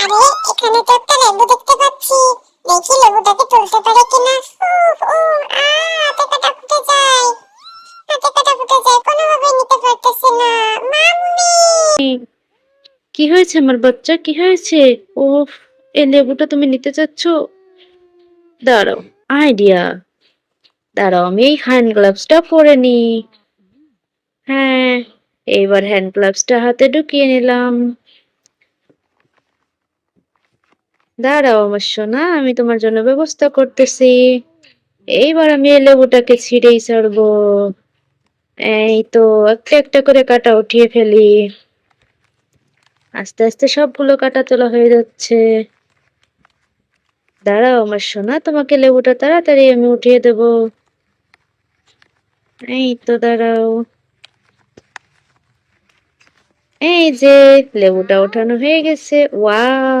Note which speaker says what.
Speaker 1: আরে এখানে তো একটা লেবু দেখতে পাচ্ছি, দেখি লেবুটাকে তুলতে পারে কিনা। উফ, ও হাতে কাটা ফুটে যায়, হাতে কাটা ফুটে যায়, কোনোভাবে নিতে পারতেছি না। মাম্মি,
Speaker 2: কি হয়েছে আমার বাচ্চা, কি হয়েছে? ওফ, এই লেবুটা তুমি নিতে চাচ্ছ? দাঁড়াও, আইডিয়া, দাঁড়াও আমি এই হ্যান্ড গ্লাভসটা পরে নি। হ্যাঁ, এইবার হ্যান্ড গ্লাভসটা হাতে ঢুকিয়ে নিলাম। দাঁড়াও আমার সোনা, আমি তোমার জন্য ব্যবস্থা করতেছি। এইবার আমি এই লেবুটাকে ছিঁড়েই ছাড়বো। এই তো, একটা একটা করে কাটা উঠিয়ে ফেলি। আস্তে আস্তে সবগুলো কাটা তোলা হয়ে যাচ্ছে। দাঁড়াও আমার সোনা, তোমাকে লেবুটা তাড়াতাড়ি আমি উঠিয়ে দেব। এই তো দাঁড়াও। এই যে, লেবুটা ওঠানো হয়ে গেছে। ওয়াও,